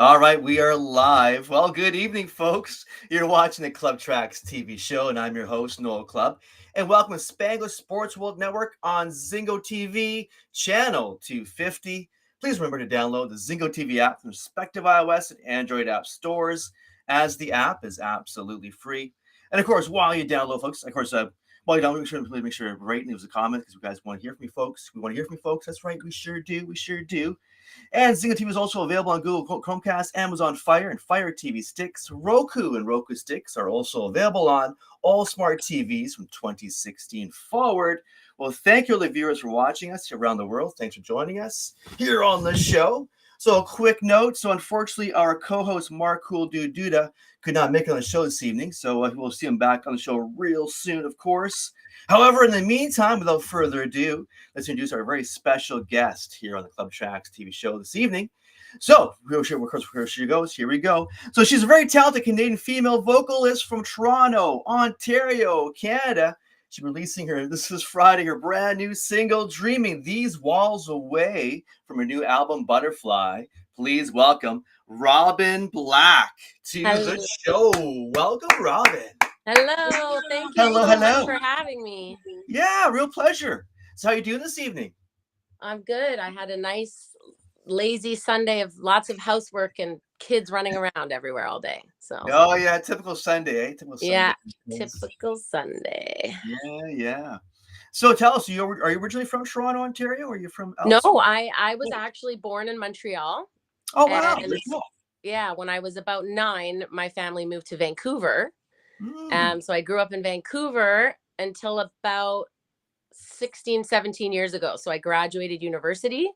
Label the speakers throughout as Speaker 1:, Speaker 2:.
Speaker 1: All right, we are live. Well, good evening, folks. You're watching the Clubb Tracks TV show, and I'm your host, Noel Clubb. And welcome to Spanglish Sports World Network on Zingo TV, channel 250. Please remember to download the Zingo TV app from respective iOS and Android app stores, as the app is absolutely free. And of course, while you download, folks, while you download, make sure to rate and leave us a comment because you guys want to hear from you, folks. We want to hear from you, folks. That's right, we sure do. We sure do. And Zynga TV is also available on Google Chromecast, Amazon Fire, and Fire TV sticks. Roku and Roku sticks are also available on all smart TVs from 2016 forward. Well, thank you, all the viewers, for watching us around the world. Thanks for joining us here on the show. So, a quick note. So, unfortunately, our co-host Mark Cool Dude Duda could not make it on the show this evening. So, we'll see him back on the show real soon, of course. However, in the meantime, without further ado, let's introduce our very special guest here on the Clubb Tracks TV show this evening. So, here she goes. Here we go. So, she's a very talented Canadian female vocalist from Toronto, Ontario, Canada. She's releasing this is Friday, her brand new single, Dreaming These Walls Away, from her new album, Butterfly. Please welcome Robyn Black to the show. Welcome, Robyn.
Speaker 2: Hello. Thank you so much for having me.
Speaker 1: Yeah, real pleasure. So how you doing this evening?
Speaker 2: I'm good. I had a nice, lazy Sunday of lots of housework and kids running around everywhere all day. So.
Speaker 1: Oh yeah, typical Sunday, eh? Typical Sunday.
Speaker 2: Yeah, typical Sunday.
Speaker 1: Yeah. So tell us, are you originally from Toronto, Ontario, or are you from elsewhere?
Speaker 2: No, I was actually born in Montreal.
Speaker 1: Oh wow.
Speaker 2: Yeah, when I was about 9, my family moved to Vancouver. So I grew up in Vancouver until about 16, 17 years ago. So I graduated university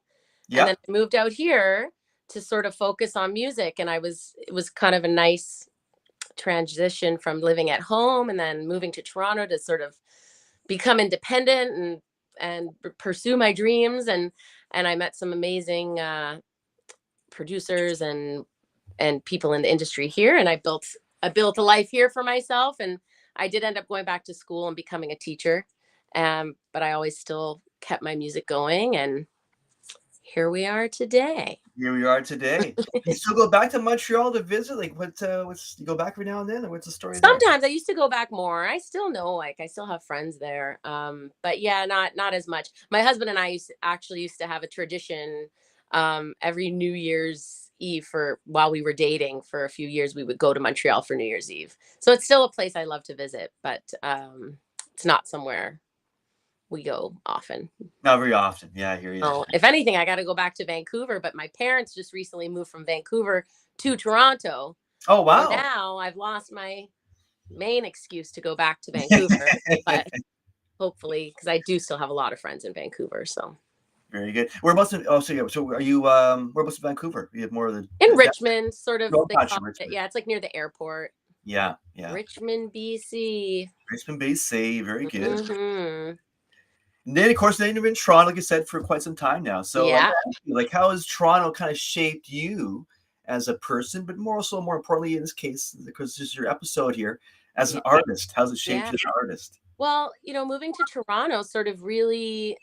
Speaker 2: and then I moved out here to sort of focus on music. And it was kind of a nice transition from living at home and then moving to Toronto to sort of become independent and pursue my dreams. And I met some amazing producers and people in the industry here. And I built a life here for myself. And I did end up going back to school and becoming a teacher. But I always still kept my music going. And here we are today.
Speaker 1: You still go back to Montreal to visit? Like you go back every now and then? Or what's the story
Speaker 2: Sometimes there? I used to go back more. I still know, I still have friends there. But yeah, not as much. My husband and I used to have a tradition every New Year's Eve while we were dating for a few years. We would go to Montreal for New Year's Eve. So it's still a place I love to visit, but it's not somewhere we go often.
Speaker 1: Not very often. Yeah, I hear you.
Speaker 2: Oh, if anything, I got to go back to Vancouver, but my parents just recently moved from Vancouver to Toronto.
Speaker 1: Oh, wow.
Speaker 2: So now I've lost my main excuse to go back to Vancouver, but hopefully, because I do still have a lot of friends in Vancouver, so.
Speaker 1: Very good. Whereabouts? So are you? Whereabouts in Vancouver? You have more of the
Speaker 2: in Richmond, sort of.
Speaker 1: Richmond.
Speaker 2: Yeah, it's like near the airport.
Speaker 1: Yeah.
Speaker 2: Richmond, BC.
Speaker 1: Very good.
Speaker 2: Mm-hmm.
Speaker 1: And then, of course, you've been in Toronto, like you said, for quite some time now. So,
Speaker 2: yeah.
Speaker 1: Like, how has Toronto kind of shaped you as a person, but more importantly, in this case, because this is your episode here, as an artist? How's it shaped you as an artist?
Speaker 2: Well, moving to Toronto sort of really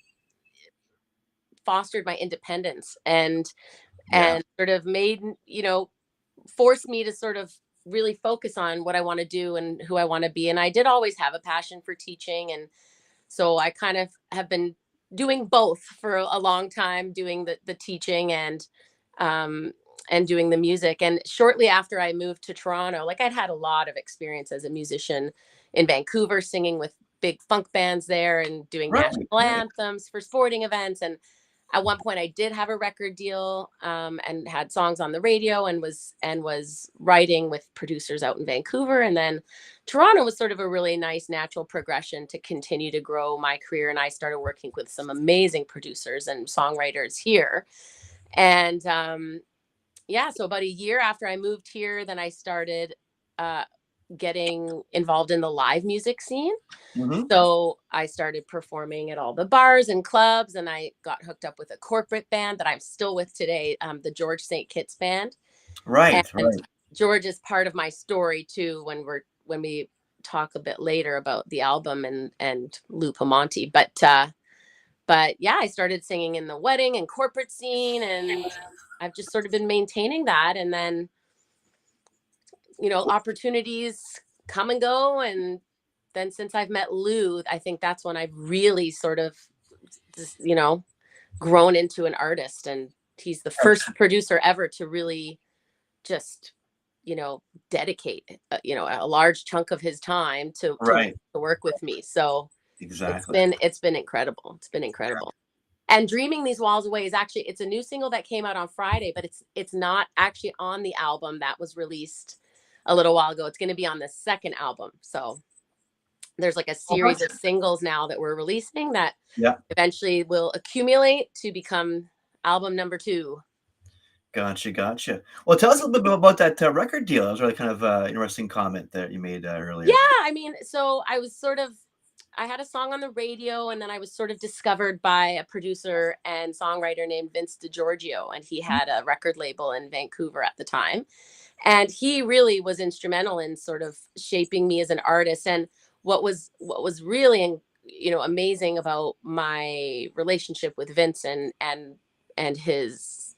Speaker 2: fostered my independence and sort of made, forced me to sort of really focus on what I want to do and who I want to be. And I did always have a passion for teaching. And so I kind of have been doing both for a long time, doing the teaching and doing the music. And shortly after I moved to Toronto, like I'd had a lot of experience as a musician in Vancouver, singing with big funk bands there and doing national anthems for sporting events. And at one point I did have a record deal and had songs on the radio and was writing with producers out in Vancouver. And then Toronto was sort of a really nice natural progression to continue to grow my career. And I started working with some amazing producers and songwriters here. And so about a year after I moved here, then I started getting involved in the live music scene.
Speaker 1: Mm-hmm.
Speaker 2: So I started performing at all the bars and clubs, and I got hooked up with a corporate band that I'm still with today, the George St. Kitts Band.
Speaker 1: Right.
Speaker 2: George is part of my story too when we talk a bit later about the album and Lou Pamonti. But yeah, I started singing in the wedding and corporate scene, and I've just sort of been maintaining that. And then, opportunities come and go. And then since I've met Lou, I think that's when I've really sort of just, grown into an artist. And he's the first producer ever to really just, dedicate, a large chunk of his time to work with me. So
Speaker 1: exactly.
Speaker 2: it's been incredible. It's been incredible. And Dreaming These Walls Away is actually, it's a new single that came out on Friday, but it's not actually on the album that was released a little while ago. It's going to be on the second album. So there's like a series of singles now that we're releasing that eventually will accumulate to become album number 2.
Speaker 1: Gotcha. Well, tell us a little bit about that record deal. That was really kind of interesting comment that you made earlier.
Speaker 2: Yeah, I mean, so I had a song on the radio, and then I was sort of discovered by a producer and songwriter named Vince DiGiorgio, and he had a record label in Vancouver at the time. And he really was instrumental in sort of shaping me as an artist. And what was really, amazing about my relationship with Vince and his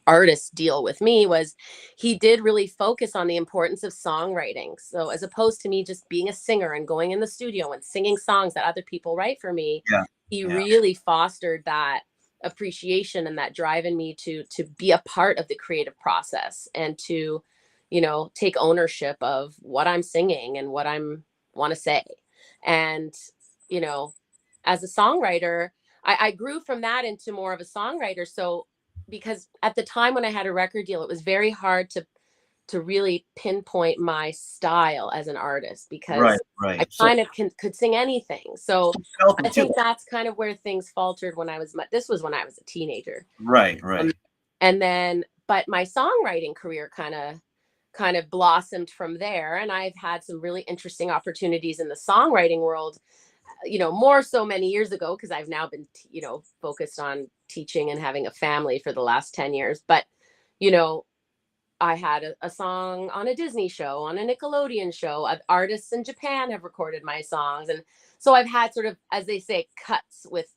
Speaker 2: artist deal with me was he did really focus on the importance of songwriting. So as opposed to me just being a singer and going in the studio and singing songs that other people write for me, he really fostered that appreciation and that drive in me to be a part of the creative process and to, take ownership of what I'm singing and what I'm want to say. And, as a songwriter, I grew from that into more of a songwriter. So because at the time when I had a record deal, it was very hard to really pinpoint my style as an artist because I kind of could sing anything. So I think that's kind of where things faltered when this was when I was a teenager.
Speaker 1: Right.
Speaker 2: And then, but my songwriting career kind of blossomed from there. And I've had some really interesting opportunities in the songwriting world, more so many years ago, because I've now been, focused on teaching and having a family for the last 10 years. But, I had a song on a Disney show, on a Nickelodeon show. Artists in Japan have recorded my songs. And so I've had sort of, as they say, cuts with,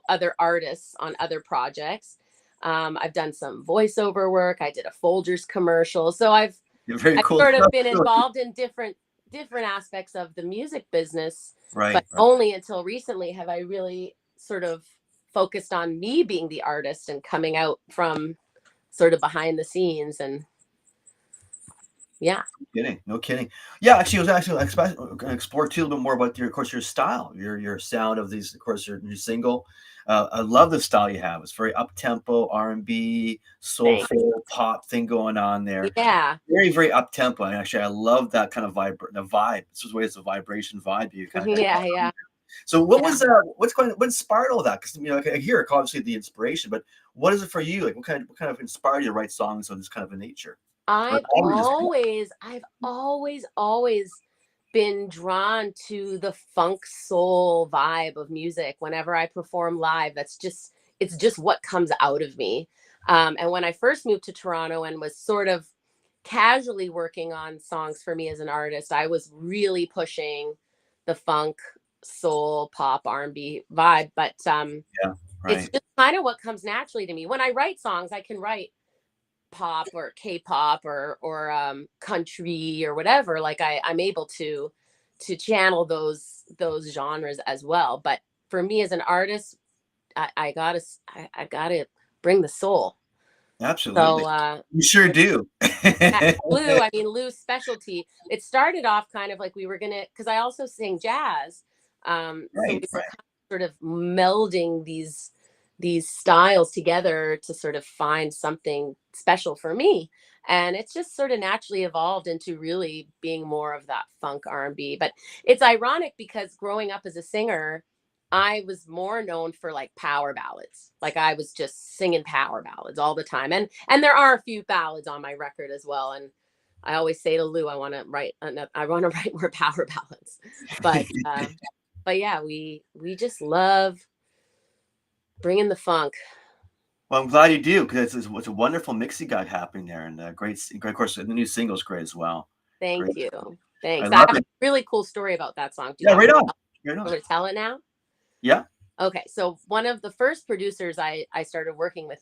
Speaker 2: other artists on other projects. I've done some voiceover work. I did a Folgers commercial. So I've sort of been involved in different aspects of the music business. But only until recently have I really sort of focused on me being the artist and coming out from sort of behind the scenes. And
Speaker 1: No kidding. Yeah, actually, I was actually going to explore too a little bit more about your style, your sound of these, of course, your single. I love the style you have. It's very up tempo, R&B, soulful pop thing going on there.
Speaker 2: Yeah,
Speaker 1: very very up tempo. And actually, I love that kind of vibe. This is it's a vibration vibe. You kind of
Speaker 2: yeah.
Speaker 1: So what inspired all that? Because I hear obviously the inspiration, but what is it for you? Like what kind of inspired you to write songs of this kind of a nature?
Speaker 2: I've always been drawn to the funk soul vibe of music. Whenever I perform live, it's just what comes out of me. And when I first moved to Toronto and was sort of casually working on songs for me as an artist, I was really pushing the funk, soul, pop, R&B vibe. But it's just kind of what comes naturally to me. When I write songs, I can write pop or K-pop or country or whatever. Like I'm able to channel those genres as well. But for me as an artist, I gotta bring the soul.
Speaker 1: Absolutely.
Speaker 2: So
Speaker 1: you sure do.
Speaker 2: Lou's specialty. It started off kind of like we were gonna, because I also sing jazz. So we were kind of sort of melding these styles together to sort of find something special for me. And it's just sort of naturally evolved into really being more of that funk R&B. But it's ironic because growing up as a singer, I was more known for like power ballads. Like I was just singing power ballads all the time. And there are a few ballads on my record as well. And I always say to Lou, I want to write more power ballads. But yeah, we just love bringing the funk.
Speaker 1: Well, I'm glad you do, because it's a wonderful mix you got happening there, and great. Of course, the new single's great as well.
Speaker 2: Thank you. Thanks.
Speaker 1: I
Speaker 2: have
Speaker 1: it.
Speaker 2: a really cool story about that song.
Speaker 1: Right on.
Speaker 2: Want to tell it now?
Speaker 1: Yeah.
Speaker 2: Okay. So one of the first producers I started working with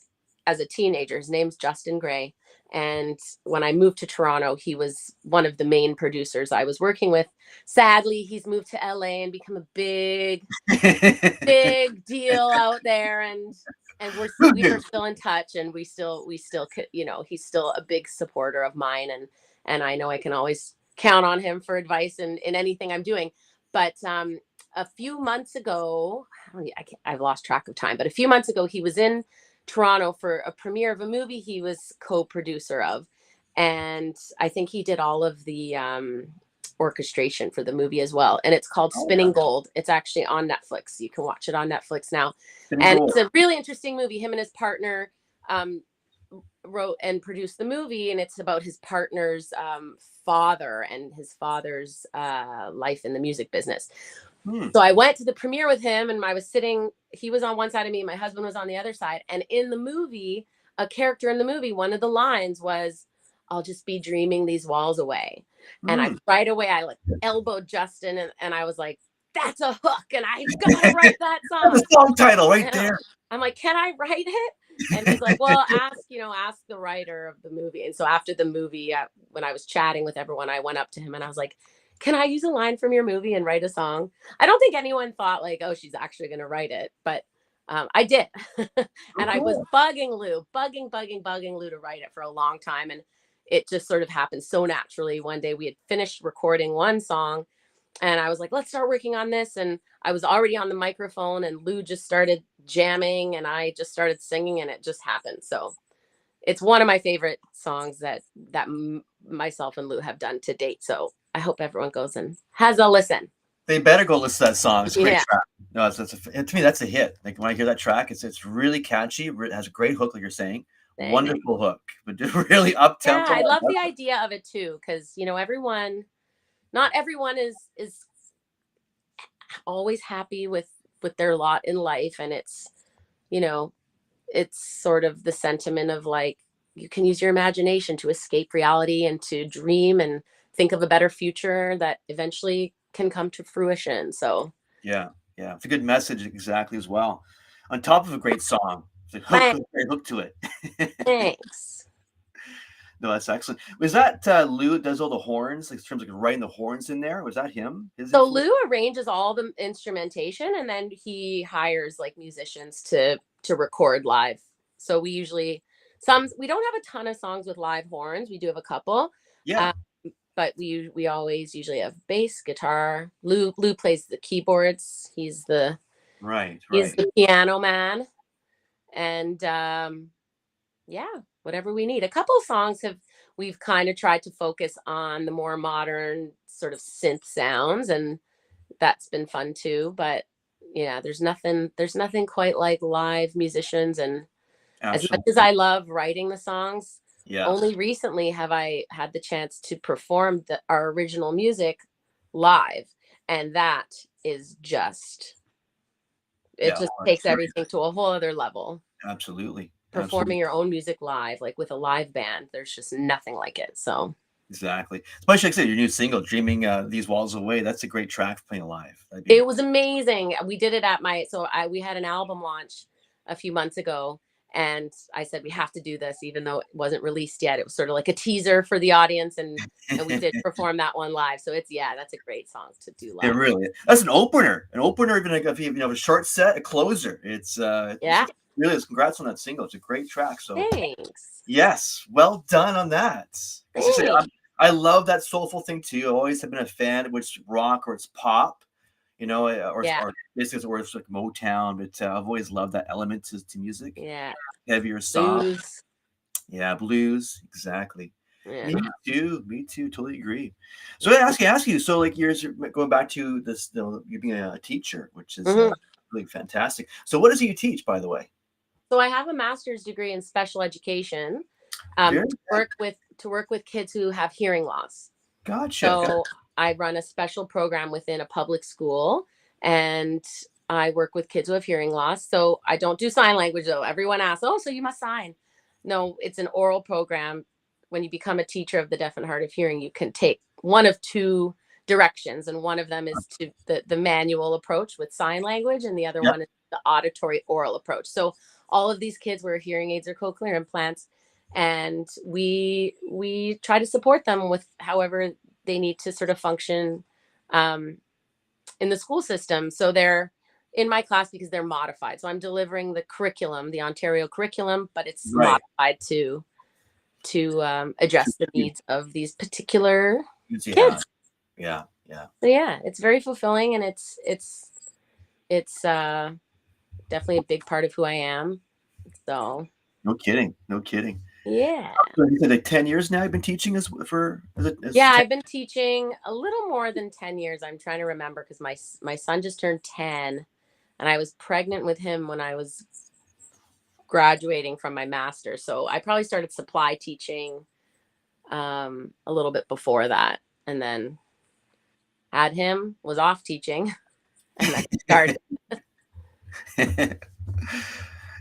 Speaker 2: as a teenager. His name's Justin Gray. And when I moved to Toronto, he was one of the main producers I was working with. Sadly, he's moved to LA and become a big deal out there. And we are still in touch, and we still, you know, he's still a big supporter of mine. And I know I can always count on him for advice in anything I'm doing. But a few months ago, I've lost track of time, but a few months ago, he was in Toronto for a premiere of a movie he was co-producer of. And I think he did all of the orchestration for the movie as well. And it's called Spinning Gold. It's actually on Netflix. You can watch it on Netflix now. And it's a really interesting movie. Him and his partner wrote and produced the movie, and it's about his partner's father and his father's life in the music business. So I went to the premiere with him, and he was on one side of me, my husband was on the other side. And in the movie, a character in the movie, one of the lines was, "I'll just be dreaming these walls away." And right away, I like elbowed Justin, and I was like, "That's a hook, and I've got to write that song."
Speaker 1: That's the song title right there.
Speaker 2: I'm like, "Can I write it?" And he's like, "Well, ask the writer of the movie." And so after the movie, when I was chatting with everyone, I went up to him and I was like, "Can I use a line from your movie and write a song?" I don't think anyone thought like, "Oh, she's actually going to write it," but I did. And I was bugging Lou to write it for a long time. And it just sort of happened so naturally. One day we had finished recording one song, and I was like, "Let's start working on this." And I was already on the microphone, and Lou just started jamming, and I just started singing, and it just happened. So it's one of my favorite songs that myself and Lou have done to date. So I hope everyone goes and has a listen.
Speaker 1: They better go listen to that song. It's a great track. No, to me, that's a hit. Like when I hear that track, it's really catchy. It has a great hook, like you're saying. Wonderful hook, but really up tempo.
Speaker 2: Yeah, I love the idea of it too, because not everyone is always happy with their lot in life, and it's sort of the sentiment of like, you can use your imagination to escape reality and to dream and think of a better future that eventually can come to fruition. So
Speaker 1: yeah, it's a good message exactly as well. On top of a great song, it's a great hook to it.
Speaker 2: Thanks.
Speaker 1: No, that's excellent. Was that Lou that does all the horns, like in terms of writing the horns in there? Was that him?
Speaker 2: So Lou arranges all the instrumentation, and then he hires like musicians to record live. So we usually we don't have a ton of songs with live horns. We do have a couple.
Speaker 1: Yeah.
Speaker 2: But we always usually have bass, guitar. Lou plays the keyboards. He's the piano man. And whatever we need. A couple of songs we've kind of tried to focus on the more modern sort of synth sounds, and that's been fun too. But yeah, there's nothing quite like live musicians. And as much as I love writing the songs, only recently have I had the chance to perform our original music live, and that is just takes everything to a whole other level.
Speaker 1: Absolutely.
Speaker 2: Performing your own music live, like with a live band, there's just nothing like it. So
Speaker 1: exactly, especially like I said, your new single "Dreaming These Walls Away," that's a great track for playing live.
Speaker 2: It was amazing. We did it at we had an album launch a few months ago, and I said we have to do this even though it wasn't released yet. It was sort of like a teaser for the audience, and we did perform that one live. So that's a great song to do live.
Speaker 1: It really, that's an opener, even like if you have a short set, a closer. It's really is. Congrats on that single. It's a great track. So
Speaker 2: thanks.
Speaker 1: Yes, well done on that. I love that soulful thing too. I always have been a fan, which rock or it's pop, or basically it's like Motown. But I've always loved that element to music.
Speaker 2: Yeah,
Speaker 1: heavier songs. Yeah, blues, exactly. Yeah. Me too. Totally agree. So I ask you. So like you're going back to this, you being a teacher, which is really fantastic. So what is it you teach, by the way?
Speaker 2: So I have a master's degree in special education to work with kids who have hearing loss.
Speaker 1: Gotcha.
Speaker 2: So I run a special program within a public school, and I work with kids who have hearing loss. So I don't do sign language though. Everyone asks, "Oh, so you must sign?" No, it's an oral program. When you become a teacher of the deaf and hard of hearing, you can take one of two directions, and one of them is to the manual approach with sign language, and the other one is the auditory oral approach. So all of these kids wear hearing aids or cochlear implants, and we try to support them with however they need to sort of function in the school system. So they're in my class because they're modified. So I'm delivering the curriculum, the Ontario curriculum, but it's modified to address the needs of these particular kids.
Speaker 1: Yeah.
Speaker 2: So yeah, it's very fulfilling, and it's definitely a big part of who I am. So
Speaker 1: No kidding.
Speaker 2: yeah.
Speaker 1: So you said like 10 years now you've been teaching
Speaker 2: Yeah, I've been teaching a little more than 10 years. I'm trying to remember because my son just turned 10, and I was pregnant with him when I was graduating from my master's. So I probably started supply teaching a little bit before that, and then had him, was off teaching, and then started.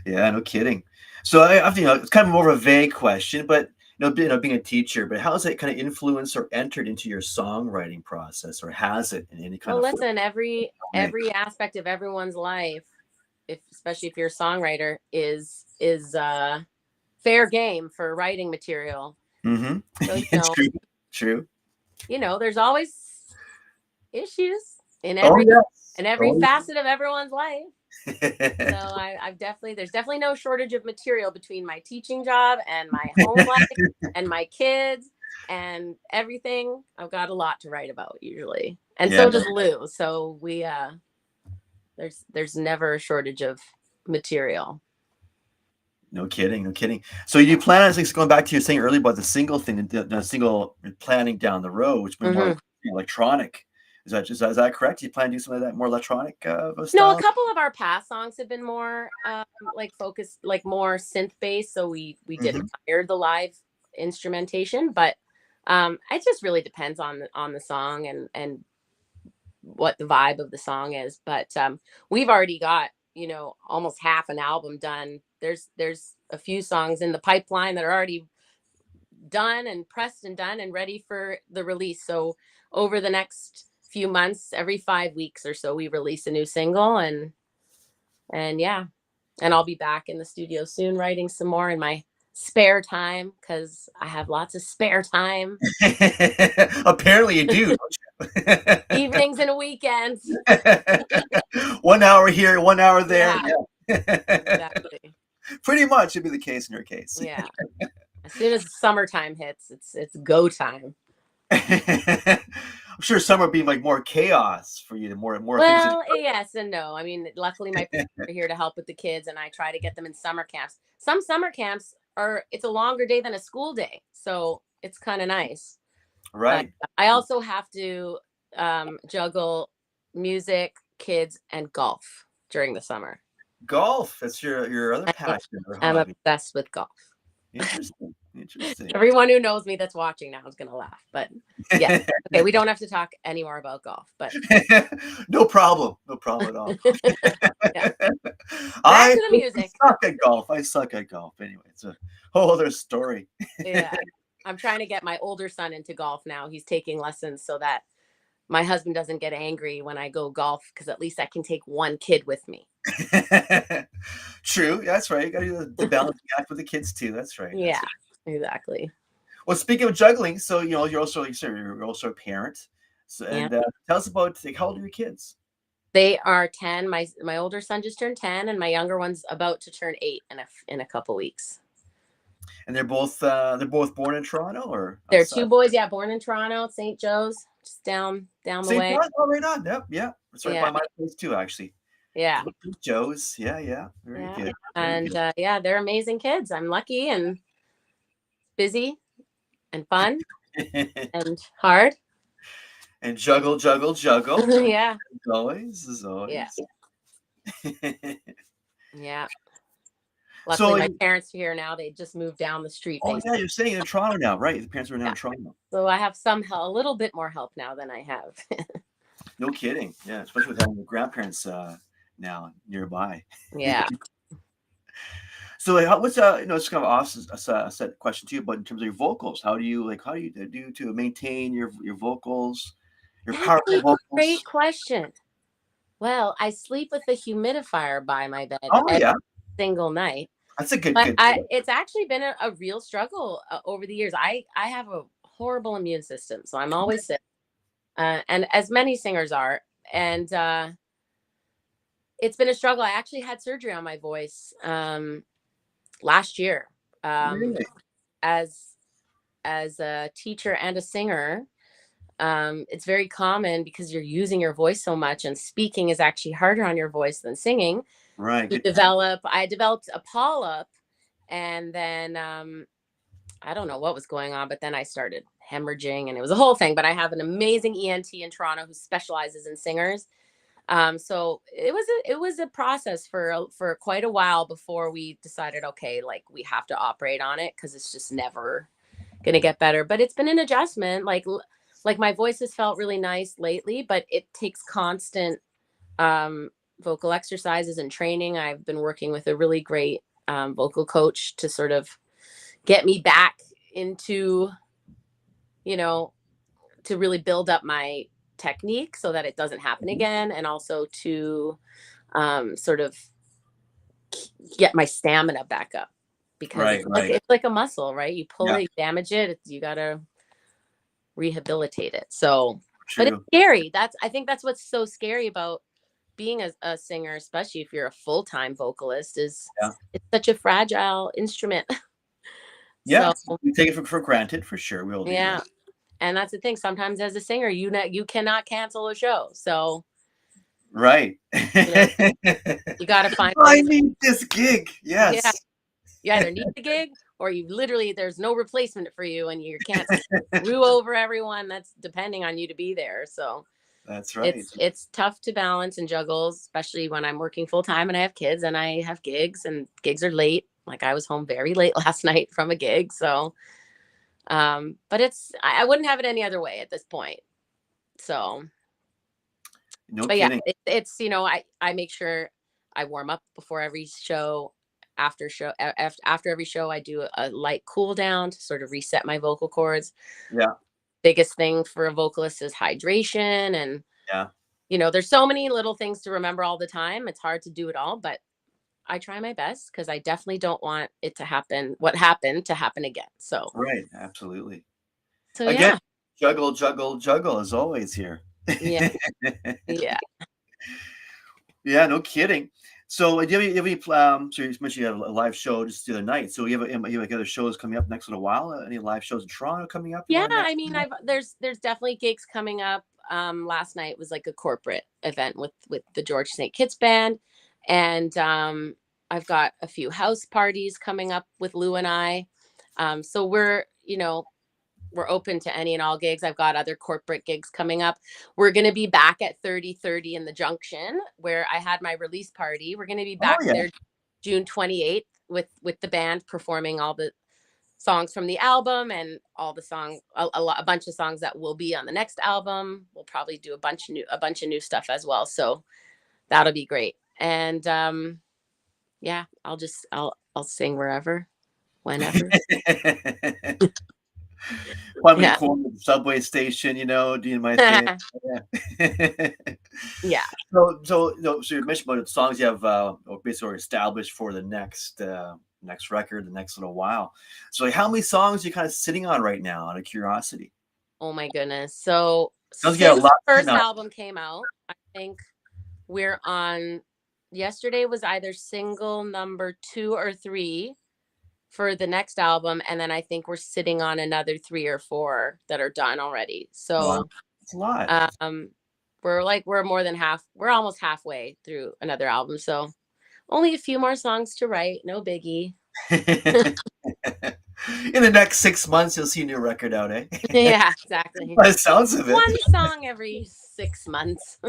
Speaker 1: Yeah, no kidding. So it's kind of more of a vague question, but being a teacher, but how has it kind of influenced or entered into your songwriting process, or has it in any kind
Speaker 2: Well,
Speaker 1: of
Speaker 2: listen,
Speaker 1: way?
Speaker 2: every aspect of everyone's life, especially if you're a songwriter, is fair game for writing material.
Speaker 1: Mm-hmm.
Speaker 2: So,
Speaker 1: True.
Speaker 2: There's always issues in every facet of everyone's life. So there's definitely no shortage of material between my teaching job and my home life and my kids and everything. I've got a lot to write about usually, and so does Lou. So we there's never a shortage of material.
Speaker 1: No kidding. So you plan, as going back to you saying earlier about the single thing, the single planning down the road, which would be more electronic. Is that correct? You plan to do something like that, more electronic style?
Speaker 2: No, a couple of our past songs have been more focused, like more synth based. So we didn't hire the live instrumentation, but it just really depends on the song and what the vibe of the song is. But we've already got almost half an album done. There's a few songs in the pipeline that are already done and pressed and done and ready for the release. So over the next few months, every 5 weeks or so, we release a new single, and yeah, and I'll be back in the studio soon writing some more in my spare time, because I have lots of spare time.
Speaker 1: Apparently you do.
Speaker 2: Evenings and weekends.
Speaker 1: 1 hour here, 1 hour there.
Speaker 2: Yeah. Exactly.
Speaker 1: Pretty much should be the case in your case.
Speaker 2: Yeah. As soon as summertime hits, it's go time.
Speaker 1: I'm sure summer being like more chaos for you, more
Speaker 2: well, yes and no. I mean, luckily my parents are here to help with the kids, and I try to get them in summer camps. Some summer camps it's a longer day than a school day, so it's kind of nice.
Speaker 1: Right.
Speaker 2: I also have to juggle music, kids, and golf during the summer.
Speaker 1: Golf, that's your other passion or
Speaker 2: I'm
Speaker 1: hobby.
Speaker 2: obsessed with golf.
Speaker 1: Interesting.
Speaker 2: Everyone who knows me that's watching now is gonna laugh, but yeah. Okay, we don't have to talk anymore about golf, but
Speaker 1: no problem at all.
Speaker 2: Yeah. Back to the music.
Speaker 1: I suck at golf. Anyway, it's a whole other story.
Speaker 2: Yeah, I'm trying to get my older son into golf now. He's taking lessons so that my husband doesn't get angry when I go golf, because at least I can take one kid with me.
Speaker 1: True, that's right. You got to do the balancing act with the kids too. That's right.
Speaker 2: Yeah, exactly.
Speaker 1: Well, speaking of juggling, so you're also a parent. So, and tell us about, how old are your kids?
Speaker 2: They are 10. My older son just turned 10, and my younger one's about to turn 8 in a couple weeks.
Speaker 1: And they're both born in Toronto, or
Speaker 2: they're two boys. Yeah, born in Toronto, St. Joe's, just down the way.
Speaker 1: Oh, right on. Yep, yeah. It's right by my place too, actually.
Speaker 2: Yeah.
Speaker 1: Joe's. Yeah. Very good.
Speaker 2: And yeah, they're amazing kids. I'm lucky and busy and fun and hard.
Speaker 1: And juggle.
Speaker 2: Yeah.
Speaker 1: As always.
Speaker 2: Yeah. Yeah. Luckily, my parents are here now. They just moved down the street.
Speaker 1: Oh, yeah, you're staying in Toronto now, right? The parents are now in Toronto.
Speaker 2: So I have a little bit more help now than I have.
Speaker 1: No kidding. Yeah, especially with having your grandparents now nearby.
Speaker 2: Yeah.
Speaker 1: So what's it's kind of a set question to you, but in terms of your vocals, how do you do to maintain your vocals, your powerful vocals?
Speaker 2: Great question. Well, I sleep with a humidifier by my bed.
Speaker 1: Oh, yeah.
Speaker 2: single night.
Speaker 1: That's a good
Speaker 2: But
Speaker 1: good tip.
Speaker 2: it's actually been a real struggle over the years. I have a horrible immune system, so I'm always sick, and as many singers are. And it's been a struggle. I actually had surgery on my voice last year. Um,
Speaker 1: Really?
Speaker 2: as a teacher and a singer, it's very common because you're using your voice so much, and speaking is actually harder on your voice than singing.
Speaker 1: Right.
Speaker 2: You
Speaker 1: Good point.
Speaker 2: develop. I developed a polyp, and then I don't know what was going on, but then I started hemorrhaging, and it was a whole thing. But I have an amazing ENT in Toronto who specializes in singers. So it was a process for quite a while before we decided, okay, like we have to operate on it because it's just never gonna get better. But it's been an adjustment. Like my voice has felt really nice lately, but it takes constant um, vocal exercises and training. I've been working with a really great vocal coach to sort of get me back into, you know, to really build up my technique so that it doesn't happen
Speaker 1: Mhm.
Speaker 2: again, and also to sort of get my stamina back up because
Speaker 1: Right. Right.
Speaker 2: it's like a muscle, right? You pull
Speaker 1: Yeah.
Speaker 2: it, you damage it, you gotta rehabilitate it. So, but it's
Speaker 1: True.
Speaker 2: scary. I think that's what's so scary about being a singer, especially if you're a full-time vocalist, is
Speaker 1: Yeah.
Speaker 2: it's such a fragile instrument.
Speaker 1: Yeah.
Speaker 2: So
Speaker 1: We take it for granted for sure. We all do that.
Speaker 2: yeah, and that's the thing. Sometimes as a singer, you cannot cancel a show. So
Speaker 1: Right.
Speaker 2: you know you got to find
Speaker 1: I
Speaker 2: ways.
Speaker 1: need this gig.
Speaker 2: Yeah,
Speaker 1: Yes.
Speaker 2: you either need the gig or you literally there's no replacement for you, and you can't screw over everyone that's depending on you to be there. So
Speaker 1: That's right.
Speaker 2: it's tough to balance and juggle, especially when I'm working full time and I have kids and I have gigs, and gigs are late. Like I was home very late last night from a gig. So but I wouldn't have it any other way at this point. So
Speaker 1: No
Speaker 2: but yeah,
Speaker 1: kidding.
Speaker 2: it's I make sure I warm up before every show. After every show, I do a light cool down to sort of reset my vocal cords.
Speaker 1: Yeah.
Speaker 2: Biggest thing for a vocalist is hydration, and
Speaker 1: Yeah.
Speaker 2: there's so many little things to remember all the time. It's hard to do it all, but I try my best because I definitely don't want it to happen. What happened to happen again?
Speaker 1: Right. Absolutely.
Speaker 2: So
Speaker 1: Again,
Speaker 2: yeah,
Speaker 1: juggle, juggle, juggle is always here.
Speaker 2: yeah, yeah,
Speaker 1: Yeah, no kidding. So, do you have any, so you mentioned you had a live show just the other night. So, you have like other shows coming up next little while? Any live shows in Toronto coming up you
Speaker 2: yeah.
Speaker 1: want to
Speaker 2: I mean,
Speaker 1: mention?
Speaker 2: there's definitely gigs coming up. Last night was like a corporate event with the George St. Kitts band, and I've got a few house parties coming up with Lou and I. So we're open to any and all gigs. I've got other corporate gigs coming up. We're going to be back at 3030 in the Junction where I had my release party. We're going to be
Speaker 1: Oh,
Speaker 2: back
Speaker 1: yeah.
Speaker 2: there June 28th with the band performing all the songs from the album and all the songs a bunch of songs that will be on the next album. We'll probably do a bunch of new stuff as well. So that'll be great. And yeah, I'll sing wherever, whenever.
Speaker 1: Find me a
Speaker 2: Yeah.
Speaker 1: corner of the subway station, doing my thing. Yeah.
Speaker 2: Yeah.
Speaker 1: So you mentioned about the songs you have basically established for the next record, the next little while. So like, how many songs are you kind of sitting on right now, out of curiosity?
Speaker 2: Oh my goodness. So
Speaker 1: Sounds like you got a
Speaker 2: since
Speaker 1: lot
Speaker 2: the
Speaker 1: sitting
Speaker 2: first
Speaker 1: on.
Speaker 2: album came out, I think we're on yesterday was either single number 2 or 3 for the next album. And then I think we're sitting on another 3 or 4 that are done already.
Speaker 1: Wow,
Speaker 2: So
Speaker 1: that's a lot.
Speaker 2: um we're almost halfway through another album. So only a few more songs to write. No biggie.
Speaker 1: In the next 6 months, you'll see a new record out, eh?
Speaker 2: Yeah, exactly.
Speaker 1: By the sounds of it.
Speaker 2: One song every 6 months.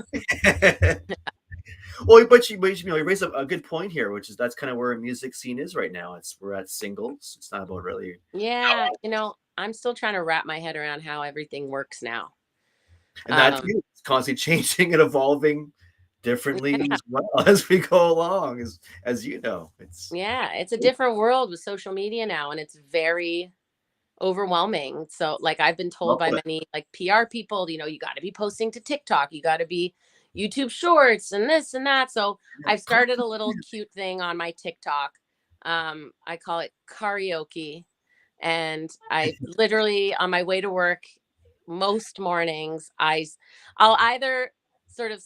Speaker 1: Well, but you raise up a good point here, which is that's kind of where a music scene is right now. We're at singles. It's not about really,
Speaker 2: Yeah, I'm still trying to wrap my head around how everything works now.
Speaker 1: and that's
Speaker 2: Um,
Speaker 1: good. It's constantly changing and evolving differently
Speaker 2: yeah,
Speaker 1: as well as we go along. As you know, it's
Speaker 2: yeah, it's a different world with social media now, and it's very overwhelming. So, like, I've been told
Speaker 1: love
Speaker 2: by
Speaker 1: it.
Speaker 2: many like PR people, you got to be posting to TikTok, you got to be, YouTube Shorts and this and that. So I've started a little cute thing on my TikTok. I call it karaoke. And I literally, on my way to work, most mornings, I'll either sort of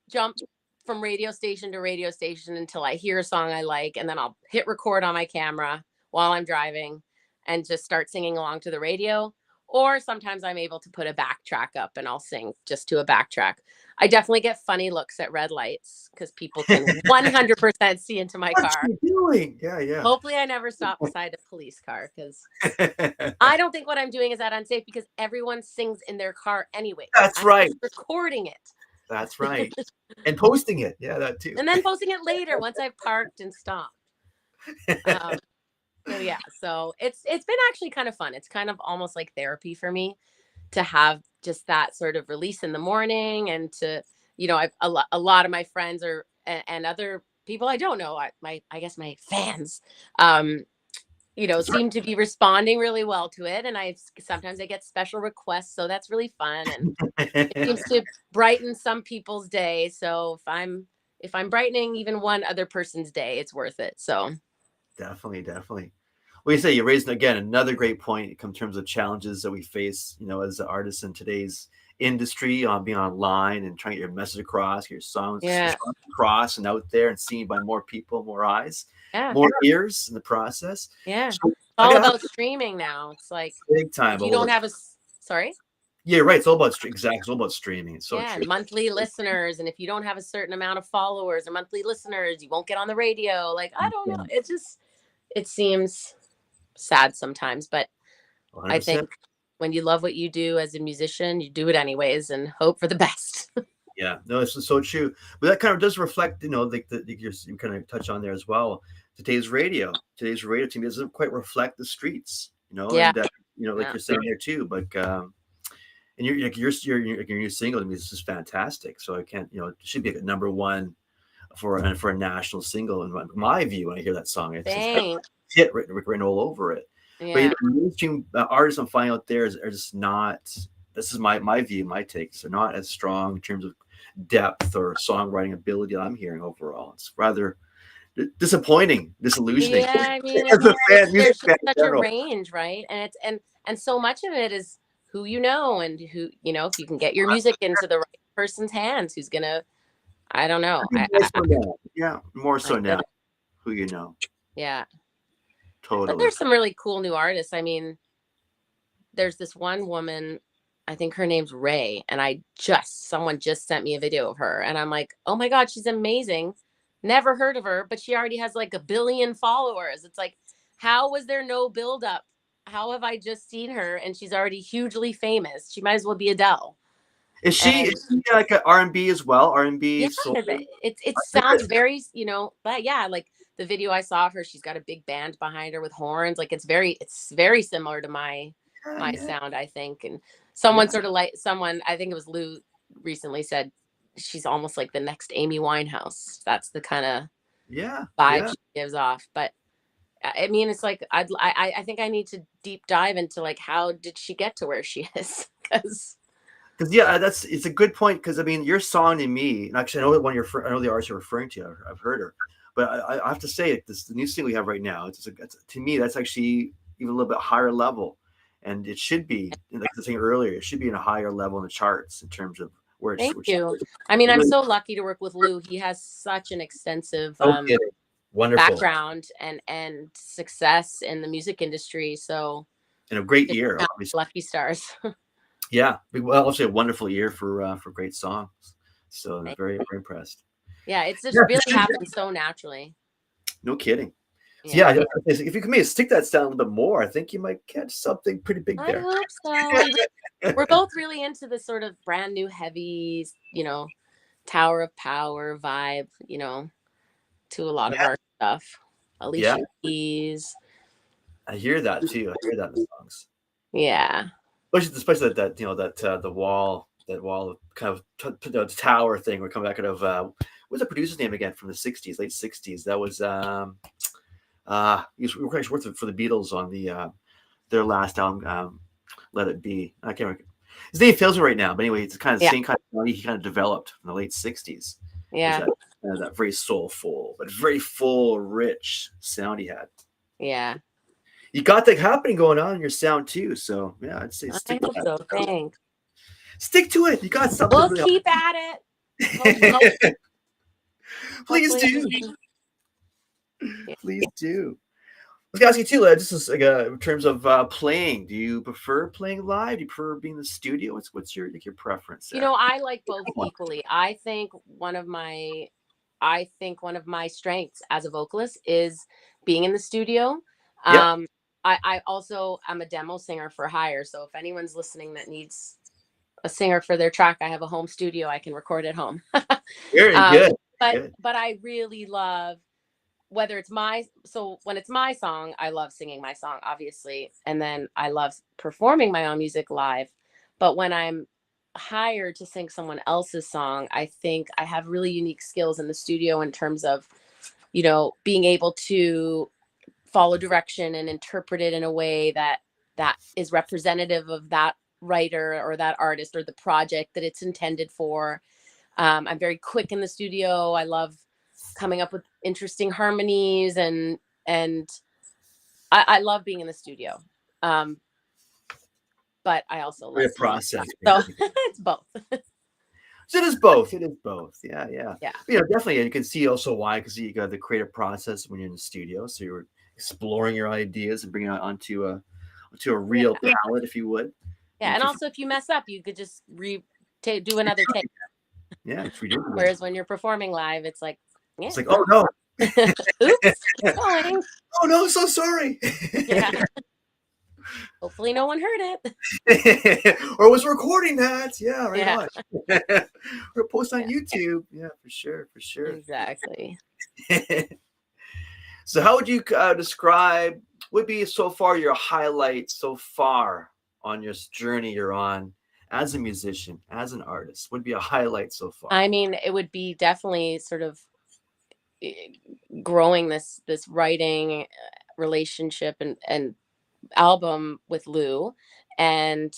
Speaker 2: jump from radio station to radio station until I hear a song I like, and then I'll hit record on my camera while I'm driving and just start singing along to the radio. Or sometimes I'm able to put a backtrack up and I'll sing just to a backtrack. I definitely get funny looks at red lights because people can 100% see into my
Speaker 1: What's
Speaker 2: car.
Speaker 1: she doing? Yeah, yeah.
Speaker 2: Hopefully, I never stop beside a police car because I don't think what I'm doing is that unsafe because everyone sings in their car anyways.
Speaker 1: That's
Speaker 2: I'm
Speaker 1: right.
Speaker 2: just recording it.
Speaker 1: That's right. And posting it. Yeah, that too.
Speaker 2: And then posting it later once I've parked and stopped. So yeah, so it's been actually kind of fun. It's kind of almost like therapy for me to have just that sort of release in the morning and to, I've a lot of my friends are and other people I don't know, I guess my fans, seem to be responding really well to it. And sometimes I get special requests, so that's really fun. And it seems to brighten some people's day. So if I'm brightening even one other person's day, it's worth it. So
Speaker 1: Definitely, definitely. Well, you say you raised again another great point in terms of challenges that we face, as artists in today's industry, on being online and trying to get your message across, your songs
Speaker 2: yeah,
Speaker 1: across and out there and seen by more people, more eyes,
Speaker 2: yeah,
Speaker 1: more ears in the process.
Speaker 2: yeah.
Speaker 1: So
Speaker 2: It's
Speaker 1: I
Speaker 2: all
Speaker 1: got
Speaker 2: about streaming now. It's like
Speaker 1: big time.
Speaker 2: if you don't have sorry.
Speaker 1: Yeah, right. It's all about exactly. It's all about streaming. It's so
Speaker 2: Yeah,
Speaker 1: true.
Speaker 2: and monthly listeners. And if you don't have a certain amount of followers or monthly listeners, you won't get on the radio. Like, I don't know. It seems sad sometimes, but I
Speaker 1: 100%.
Speaker 2: think when you love what you do as a musician, you do it anyways and hope for the best.
Speaker 1: Yeah, no, this is so true. But that kind of does reflect, like you kind of touch on there as well. Today's radio team doesn't quite reflect the streets,
Speaker 2: Yeah.
Speaker 1: and like
Speaker 2: Yeah.
Speaker 1: you're saying there too. But and your new single to me is just fantastic. So I can't, it should be like a number one for a national single in my view. When I hear that song, it's just
Speaker 2: Thanks.
Speaker 1: hit written all over it. But
Speaker 2: Yeah.
Speaker 1: mainstream artists I'm finding out there are just not. This is my view, my takes. They're not as strong in terms of depth or songwriting ability that I'm hearing overall. It's rather disappointing, disillusioning
Speaker 2: Yeah, I mean,
Speaker 1: as a fan, music
Speaker 2: there's just
Speaker 1: fan in
Speaker 2: such a
Speaker 1: general.
Speaker 2: range, right? And and so much of it is who you know and who, if you can get your music into the right person's hands, who's gonna, I don't know.
Speaker 1: I think more so now. Yeah, more
Speaker 2: I
Speaker 1: so
Speaker 2: feel
Speaker 1: now.
Speaker 2: like,
Speaker 1: Who you know,
Speaker 2: yeah. But
Speaker 1: totally.
Speaker 2: there's some really cool new artists. I mean, there's this one woman, I think her name's Ray, and someone just sent me a video of her, and I'm like, oh my God, she's amazing. Never heard of her, but she already has like 1 billion followers. It's like, how was there no build up? How have I just seen her and she's already hugely famous? She might as well be Adele.
Speaker 1: Is she
Speaker 2: And
Speaker 1: is she like an R&B as well? R&B
Speaker 2: yeah,
Speaker 1: soul.
Speaker 2: it sounds very, but yeah, like the video I saw of her, she's got a big band behind her with horns. Like it's very similar to
Speaker 1: Yeah,
Speaker 2: my
Speaker 1: yeah,
Speaker 2: sound, I think. And
Speaker 1: yeah,
Speaker 2: someone, I think it was Lou, recently said she's almost like the next Amy Winehouse. That's the kind of
Speaker 1: yeah,
Speaker 2: vibe
Speaker 1: yeah.
Speaker 2: she gives off. But I mean, it's like I think I need to deep dive into like how did she get to where she is?
Speaker 1: Because yeah, it's a good point. Because I mean, your song to me, and actually, I know that I know the artist you're referring to. I've heard her, but I have to say, the new single we have right now. To me, that's actually even a little bit higher level, and it should be. Like I was saying earlier, it should be in a higher level in the charts in terms of where it's.
Speaker 2: Thank
Speaker 1: Which
Speaker 2: you. I mean,
Speaker 1: it
Speaker 2: I'm
Speaker 1: really,
Speaker 2: so lucky to work with Lou. He has such an extensive
Speaker 1: no kidding, wonderful,
Speaker 2: background and success in the music industry. So
Speaker 1: and a great
Speaker 2: just
Speaker 1: year,
Speaker 2: count
Speaker 1: obviously.
Speaker 2: lucky stars.
Speaker 1: Yeah, well, also a wonderful year for great songs. So I'm
Speaker 2: Thank-
Speaker 1: very very impressed.
Speaker 2: yeah, it's just
Speaker 1: Yeah, it
Speaker 2: really
Speaker 1: should be.
Speaker 2: happened so naturally.
Speaker 1: No kidding. So
Speaker 2: Yeah.
Speaker 1: yeah, if you can maybe stick that sound a little bit more, I think you might catch something pretty big
Speaker 2: I
Speaker 1: there.
Speaker 2: hope so. We're both really into this sort of brand new heavy, Tower of Power vibe, to a lot of
Speaker 1: Yeah,
Speaker 2: our stuff.
Speaker 1: yeah,
Speaker 2: Alicia Keys.
Speaker 1: I hear that too. I hear that in the songs,
Speaker 2: Yeah.
Speaker 1: especially that the wall of kind of the tower thing. We're coming back out of what's the producer's name again from the '60s, late '60s? That was he was actually worked for the Beatles on their last album, Let It Be. I can't remember. His name fails me right now, but anyway, it's kind of the
Speaker 2: Yeah.
Speaker 1: same kind of melody he kind of developed in the late '60s. Was
Speaker 2: Yeah.
Speaker 1: that very soulful, but very full, rich sound he had.
Speaker 2: Yeah.
Speaker 1: You got that happening going on in your sound too. So yeah, I'd say
Speaker 2: I
Speaker 1: stick to
Speaker 2: hope
Speaker 1: that.
Speaker 2: so. Thanks.
Speaker 1: Stick to it. You got something
Speaker 2: We'll
Speaker 1: really.
Speaker 2: keep at it. Hopefully,
Speaker 1: Please
Speaker 2: hopefully
Speaker 1: do.
Speaker 2: we can. Yeah.
Speaker 1: Please do. I was gonna ask you too, just as, like, in terms of playing. Do you prefer playing live? Do you prefer being in the studio? What's your like your preference there?
Speaker 2: I like both equally. I think one of my strengths as a vocalist is being in the studio.
Speaker 1: Yep.
Speaker 2: Um, I also am a demo singer for H.E.R. So if anyone's listening that needs a singer for their track, I have a home studio I can record at home.
Speaker 1: Very
Speaker 2: um,
Speaker 1: good.
Speaker 2: but
Speaker 1: Good.
Speaker 2: I really love whether it's when it's my song, I love singing my song, obviously, and then I love performing my own music live. But when I'm hired to sing someone else's song, I think I have really unique skills in the studio in terms of, being able to follow direction and interpret it in a way that is representative of that writer or that artist or the project that it's intended for. I'm very quick in the studio. I love coming up with interesting harmonies and I love being in the studio. Um, but I also love
Speaker 1: Great
Speaker 2: singing.
Speaker 1: process,
Speaker 2: So
Speaker 1: basically.
Speaker 2: it's both.
Speaker 1: So it is both. It is both. Yeah, yeah.
Speaker 2: Yeah.
Speaker 1: Definitely. And you can see also why, because you got the creative process when you're in the studio. So you're exploring your ideas and bringing it onto a
Speaker 2: Yeah.
Speaker 1: real palette, if you would.
Speaker 2: Yeah.
Speaker 1: And
Speaker 2: And
Speaker 1: to,
Speaker 2: also if you mess up, you could just do another take.
Speaker 1: yeah, it's ridiculous.
Speaker 2: Whereas when you're performing live, it's like, yeah,
Speaker 1: It's like, oh no,
Speaker 2: oops, keep going.
Speaker 1: oh no, so sorry.
Speaker 2: Yeah. Hopefully no one heard it.
Speaker 1: Or was recording that. Yeah, right
Speaker 2: Yeah.
Speaker 1: on. Or post on
Speaker 2: Yeah.
Speaker 1: YouTube. Yeah, for sure, for sure.
Speaker 2: Exactly.
Speaker 1: So, how would you describe would be so far your highlight so far on your journey you're on as a musician, as an artist? Would be a highlight so far?
Speaker 2: I mean, it would be definitely sort of eh, growing this writing relationship and album with Lou and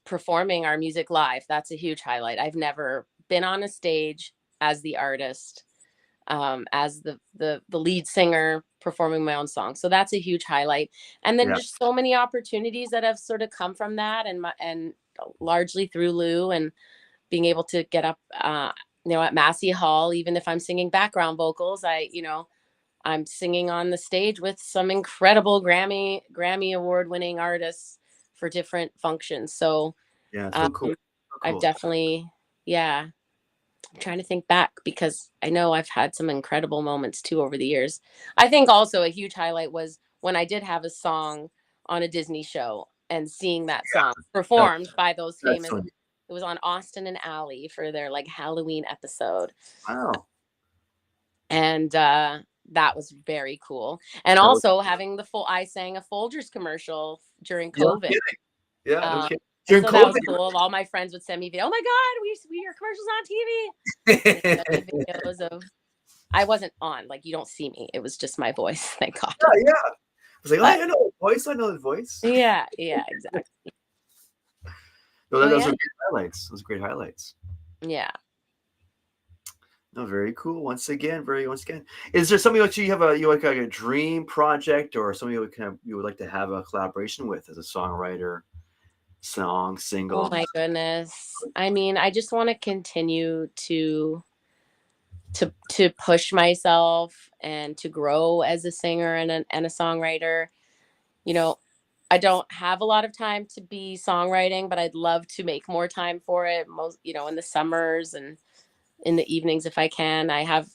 Speaker 2: performing our music live. That's a huge highlight. I've never been on a stage as the artist, as the lead singer performing my own song. So that's a huge highlight. And then
Speaker 1: Yeah,
Speaker 2: just so many opportunities that have sort of come from that and largely through Lou and being able to get up at Massey Hall, even if I'm singing background vocals, I'm singing on the stage with some incredible Grammy award winning artists for different functions. So
Speaker 1: yeah, so
Speaker 2: um,
Speaker 1: cool, so
Speaker 2: I've
Speaker 1: cool.
Speaker 2: definitely, yeah, I'm trying to think back because I know I've had some incredible moments too over the years. I think also a huge highlight was when I did have a song on a Disney show and seeing that song
Speaker 1: That,
Speaker 2: performed by those
Speaker 1: that's
Speaker 2: famous.
Speaker 1: so
Speaker 2: It was on Austin and Alley for their like Halloween episode,
Speaker 1: wow.
Speaker 2: and that was very cool. And
Speaker 1: That was
Speaker 2: also having I sang a Folgers commercial during
Speaker 1: yeah, no
Speaker 2: COVID.
Speaker 1: kidding. Yeah, no
Speaker 2: Um,
Speaker 1: kidding. During
Speaker 2: so that
Speaker 1: COVID.
Speaker 2: was cool. All my friends would send me video. Oh my God, we your commercials on TV. And they sent me videos of. I wasn't on. Like you don't see me. It was just my voice. Thank God.
Speaker 1: Yeah, yeah. I was like, oh,
Speaker 2: But
Speaker 1: I know the voice. I know the voice.
Speaker 2: yeah, yeah, exactly.
Speaker 1: No,
Speaker 2: So
Speaker 1: those
Speaker 2: yeah,
Speaker 1: are great highlights. Those are great highlights.
Speaker 2: yeah.
Speaker 1: No, very cool. Once again, is there something that you have like a dream project or something you would like to have a collaboration with as a songwriter, song,
Speaker 2: Oh
Speaker 1: single?
Speaker 2: my goodness. I mean, I just want to continue to push myself and to grow as a singer and a songwriter. You know, I don't have a lot of time to be songwriting, but I'd love to make more time for it. Most, in the summers and in the evenings if I can. I have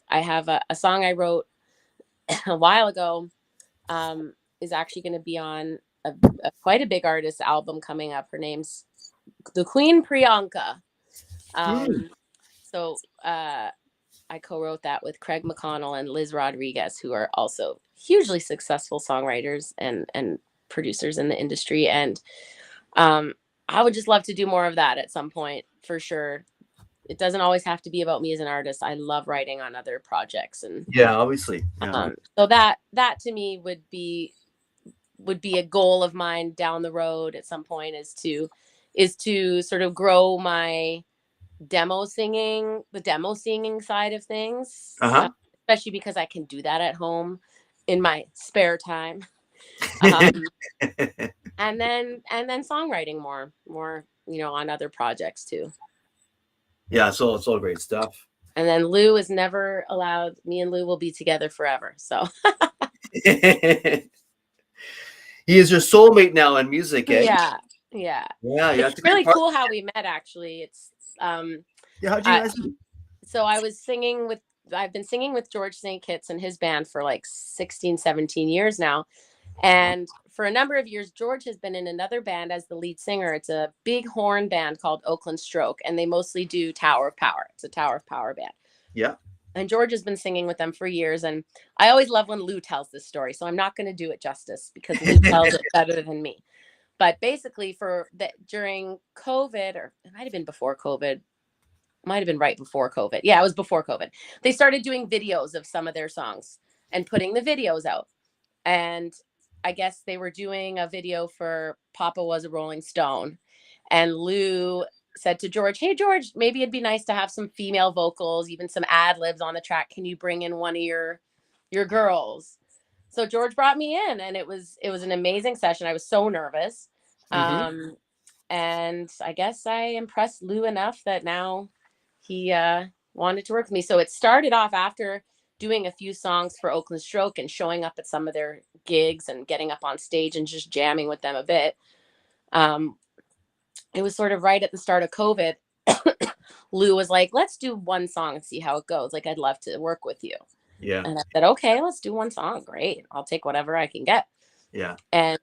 Speaker 2: a song I wrote a while ago, is actually going to be on quite a big artist album coming up. Her name's the Queen Priyanka.
Speaker 1: Hmm.
Speaker 2: Um, so I co-wrote that with Craig McConnell and Liz Rodriguez, who are also hugely successful songwriters and producers in the industry. And um, I would just love to do more of that at some point for sure. It doesn't always have to be about me as an artist. I love writing on other projects, and
Speaker 1: Yeah, obviously. Yeah.
Speaker 2: so that to me would be a goal of mine down the road at some point is to is to sort of grow my the demo singing side of things, especially because I can do that at home in my spare time. Um, and then songwriting more, on other projects too.
Speaker 1: Yeah, so it's all great stuff.
Speaker 2: And then Lou is never allowed. Me and Lou will be together forever. So
Speaker 1: He is your soulmate now in music, eh?
Speaker 2: yeah.
Speaker 1: Yeah,
Speaker 2: It's
Speaker 1: that's a good
Speaker 2: really
Speaker 1: part.
Speaker 2: cool how we met, actually. Um
Speaker 1: Yeah, how'd you
Speaker 2: I
Speaker 1: guys meet?
Speaker 2: so I've been singing with George St. Kitts and his band for like 16, 17 years now. And for a number of years, George has been in another band as the lead singer. It's a big horn band called Oakland Stroke, and they mostly do Tower of Power. It's a Tower of Power band.
Speaker 1: Yeah.
Speaker 2: And George has been singing with them for years. And I always love when Lou tells this story. So I'm not going to do it justice because Lou tells it better than me. But basically, during COVID, or it might have been before COVID, might have been right before COVID. Yeah, it was before COVID. They started doing videos of some of their songs and putting the videos out. And I guess they were doing a video for Papa Was a Rolling Stone. And Lou said to George, "Hey, George, maybe it'd be nice to have some female vocals, even some ad libs on the track. Can you bring in one of your girls?" So George brought me in, and it was an amazing session. I was so nervous.
Speaker 1: Mm-hmm.
Speaker 2: And I guess I impressed Lou enough that now he wanted to work with me. So it started off after doing a few songs for Oakland Stroke and showing up at some of their gigs and getting up on stage and just jamming with them a bit. Um, it was sort of right at the start of COVID. Lou was like, "Let's do one song and see how it goes. Like, I'd love to work with you."
Speaker 1: Yeah.
Speaker 2: And I said, "Okay, let's do one song. Great. I'll take whatever I can get."
Speaker 1: Yeah.
Speaker 2: And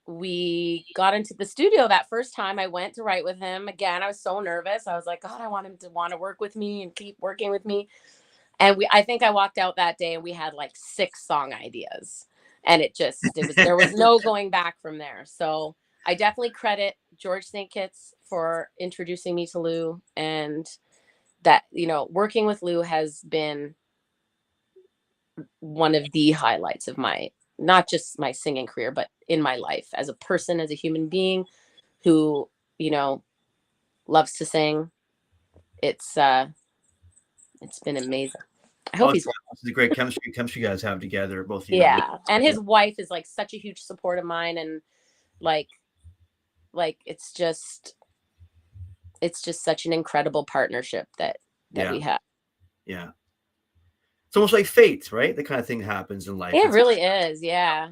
Speaker 2: we got into the studio that first time I went to write with him. Again, I was so nervous. I was like, "God, I want him to want to work with me and keep working with me." And I think I walked out that day and we had like 6 song ideas. And there was no going back from there. So I definitely credit George St. Kitts for introducing me to Lou, and that, working with Lou has been one of the highlights of not just my singing career, but in my life as a person, as a human being who, you know, loves to sing. It's been amazing. I
Speaker 1: Oh,
Speaker 2: hope he's
Speaker 1: it's a great chemistry you guys have together, both you and Lou.
Speaker 2: Yeah. And his wife is like such a huge support of mine, and like it's just such an incredible partnership that
Speaker 1: Yeah.
Speaker 2: we have.
Speaker 1: Yeah. It's almost like fate, right? The kind of thing happens in life.
Speaker 2: It really is. Yeah.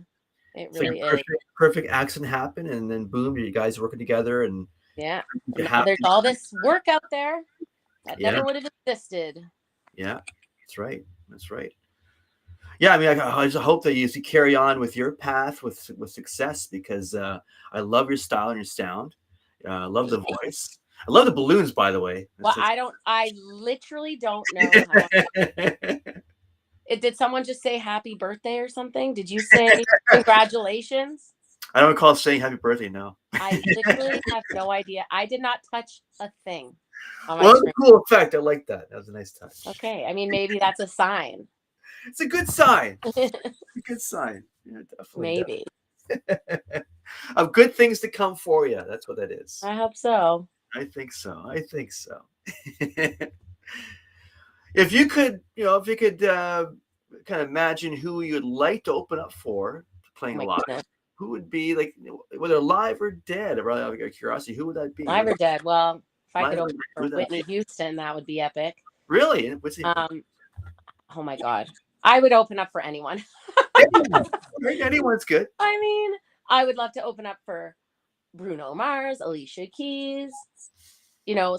Speaker 2: It
Speaker 1: It's like
Speaker 2: really
Speaker 1: a
Speaker 2: is.
Speaker 1: perfect accident happened, and then boom, you guys working together, and
Speaker 2: Yeah.
Speaker 1: you
Speaker 2: And now
Speaker 1: happy.
Speaker 2: there's all this work out there that
Speaker 1: Yeah.
Speaker 2: never would have existed.
Speaker 1: Yeah. That's right. That's right. Yeah, I mean, I just hope that you carry on with your path with success, because I love your style and your sound. I love the voice. I love the balloons, by the way.
Speaker 2: Well, I literally don't know how. Did someone just say happy birthday or something? Did you say congratulations?
Speaker 1: I don't recall saying happy birthday. No.
Speaker 2: I literally have no idea. I did not touch a thing on my
Speaker 1: Well, that's
Speaker 2: screen.
Speaker 1: a cool effect. I like that. That was a nice touch.
Speaker 2: Okay. I mean, maybe that's a sign.
Speaker 1: It's a good sign. A good sign. Yeah,
Speaker 2: Maybe.
Speaker 1: definitely. Of good things to come for you. That's what that is.
Speaker 2: I hope so.
Speaker 1: I think so. I think so. If you could kind of imagine who you'd like to open up for
Speaker 2: Oh
Speaker 1: playing
Speaker 2: my
Speaker 1: live,
Speaker 2: goodness.
Speaker 1: who would be, like, whether live or dead? Out of curiosity, who would that be?
Speaker 2: Live or dead? Well, if I
Speaker 1: Live
Speaker 2: could
Speaker 1: or
Speaker 2: open
Speaker 1: dead, who
Speaker 2: for
Speaker 1: would that
Speaker 2: Whitney
Speaker 1: be?
Speaker 2: Houston, that would be epic.
Speaker 1: Really? What's he?
Speaker 2: Oh my God. I would open up for anyone.
Speaker 1: Anyone. Right? Anyone's good.
Speaker 2: I mean, I would love to open up for Bruno Mars, Alicia Keys,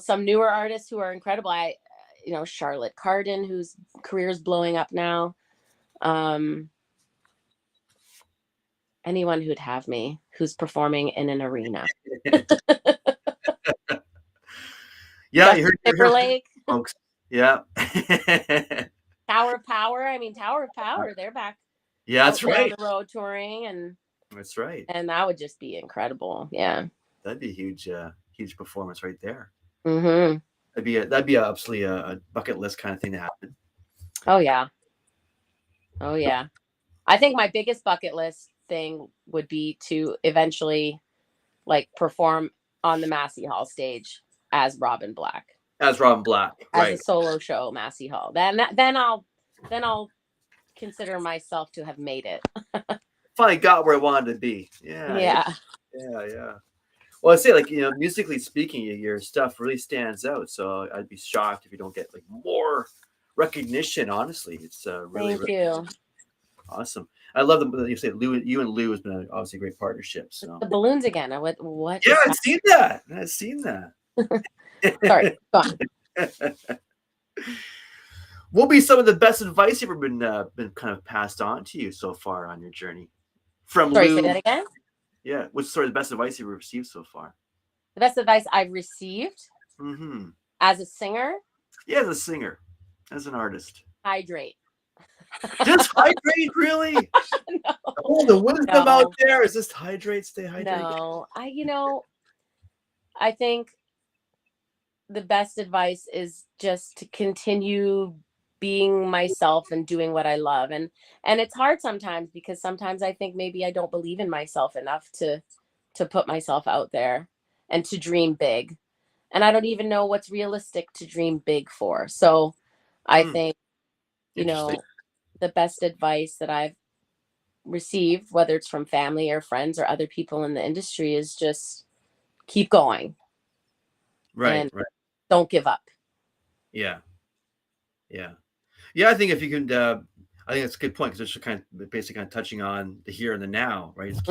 Speaker 2: some newer artists who are incredible. Charlotte Cardin, whose career is blowing up now. Anyone who'd have me, who's performing in an arena.
Speaker 1: Yeah,
Speaker 2: Justin
Speaker 1: you're here,
Speaker 2: Timberlake,
Speaker 1: folks. Yeah.
Speaker 2: Tower of Power. I mean, Tower of Power, they're back
Speaker 1: Yeah,
Speaker 2: out
Speaker 1: that's
Speaker 2: there on
Speaker 1: right.
Speaker 2: the road touring,
Speaker 1: That's right.
Speaker 2: and that would just be incredible. Yeah.
Speaker 1: That'd be a huge performance right there.
Speaker 2: Mm-hmm.
Speaker 1: That'd be absolutely a bucket list kind of thing to happen.
Speaker 2: Oh yeah. Oh yeah. I think my biggest bucket list thing would be to eventually like perform on the Massey Hall stage as Robyn Black.
Speaker 1: As Robyn Black,
Speaker 2: as
Speaker 1: right?
Speaker 2: a solo show, Massey Hall. Then I'll consider myself to have made it.
Speaker 1: Finally got where I wanted to be. Yeah,
Speaker 2: Yeah.
Speaker 1: yeah. Well, I say, like, musically speaking, your stuff really stands out. So I'd be shocked if you don't get like more recognition. Honestly, it's really,
Speaker 2: Thank
Speaker 1: really
Speaker 2: you.
Speaker 1: awesome. I love that you say Lou. You and Lou has been obviously a great partnership. So
Speaker 2: The balloons again. What
Speaker 1: yeah,
Speaker 2: just
Speaker 1: I've seen that. I've seen that.
Speaker 2: Sorry, go on.
Speaker 1: What will be some of the best advice you've ever been kind of passed on to you so far on your journey from
Speaker 2: Sorry, say
Speaker 1: Lou?
Speaker 2: that again.
Speaker 1: Yeah, what's sort of the best advice you've received so far?
Speaker 2: The best advice I've received as a singer?
Speaker 1: Yeah, as a singer, as an artist.
Speaker 2: Hydrate.
Speaker 1: Just hydrate, really?
Speaker 2: No,
Speaker 1: Oh, the wisdom out there is just hydrate, stay hydrated.
Speaker 2: No, I think the best advice is just to continue being myself and doing what I love. And it's hard sometimes, because sometimes I think maybe I don't believe in myself enough to put myself out there and to dream big. And I don't even know what's realistic to dream big for. So I think, the best advice that I've received, whether it's from family or friends or other people in the industry, is just keep going.
Speaker 1: Right.
Speaker 2: Don't give up.
Speaker 1: Yeah. I think if you can, I think that's a good point, because it's kind of basically kind of touching on the here and the now, right? Just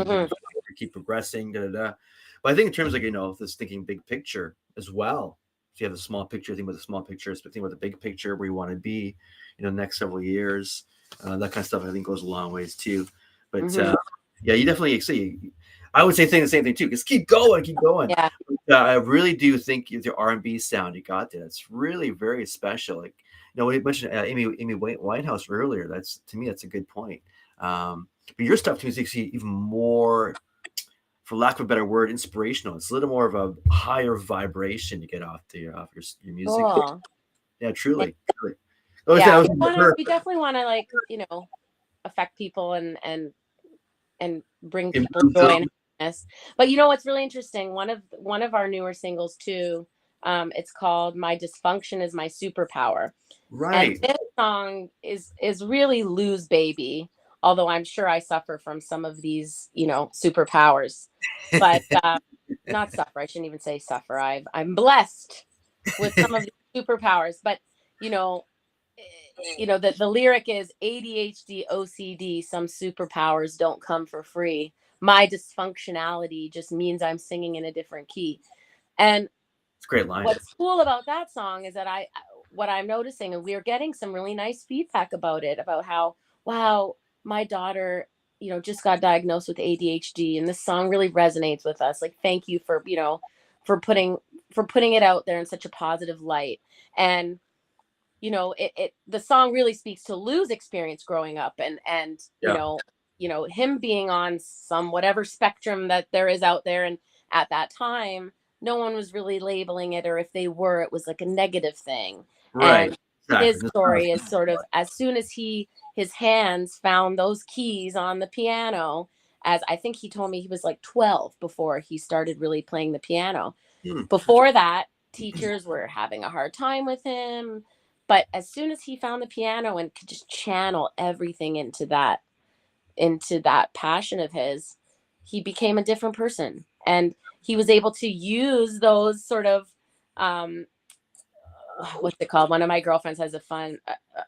Speaker 1: keep progressing, But I think in terms of this thinking big picture as well. If you have a small picture, think about the small picture, think about the big picture where you want to be, the next several years. That kind of stuff I think goes a long ways too. But yeah, you definitely see. I would say the same thing too. Just keep going.
Speaker 2: Yeah.
Speaker 1: I really do think the R&B sound you got there, it's really very special. Like, we mentioned Amy Winehouse earlier. To me, that's a good point. But your stuff to me is even more, for lack of a better word, inspirational. It's a little more of a higher vibration you get off your music.
Speaker 2: Cool.
Speaker 1: Yeah, truly.
Speaker 2: Yeah, we definitely want to affect people and bring people joy and happiness. But what's really interesting? One of our newer singles too. It's called "My Dysfunction Is My Superpower."
Speaker 1: Right.
Speaker 2: And this song is really Lou's baby. Although I'm sure I suffer from some of these, superpowers, but not suffer. I shouldn't even say suffer. I'm blessed with some of these superpowers. But the lyric is ADHD, OCD. Some superpowers don't come for free. My dysfunctionality just means I'm singing in a different key. And
Speaker 1: it's a great line.
Speaker 2: What's cool about that song is that what I'm noticing, and we're getting some really nice feedback about it, about how, wow, my daughter, just got diagnosed with ADHD, and this song really resonates with us. Like, thank you for, for putting it out there in such a positive light. And, the song really speaks to Lou's experience growing up and him being on some whatever spectrum that there is out there. And at that time, no one was really labeling it, or if they were, it was like a negative thing.
Speaker 1: Right.
Speaker 2: And his story is sort of, as soon as his hands found those keys on the piano, as I think he told me he was like 12 before he started really playing the piano. Before that, teachers were having a hard time with him. But as soon as he found the piano and could just channel everything into that passion of his, he became a different person. And he was able to use those sort of, what's it called? One of my girlfriends has a fun,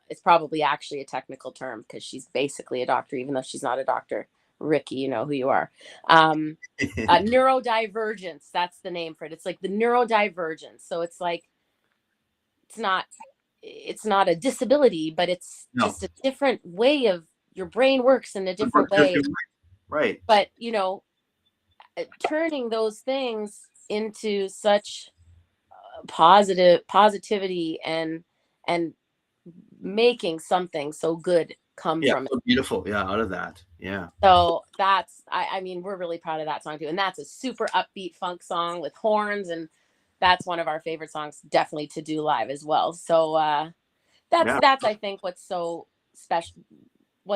Speaker 2: it's probably actually a technical term because she's basically a doctor, even though she's not a doctor. Ricky, you know who you are. Neurodivergence, that's the name for it. It's like the neurodivergence. So it's like, it's not a disability, but it's just a different way of your brain works in a different way.
Speaker 1: Right.
Speaker 2: But, turning those things into such positivity and making something so good come from
Speaker 1: so beautiful. Yeah. Out of that. Yeah.
Speaker 2: So that's, I mean, we're really proud of that song too. And that's a super upbeat funk song with horns. And that's one of our favorite songs, definitely to do live as well. So, that's I think what's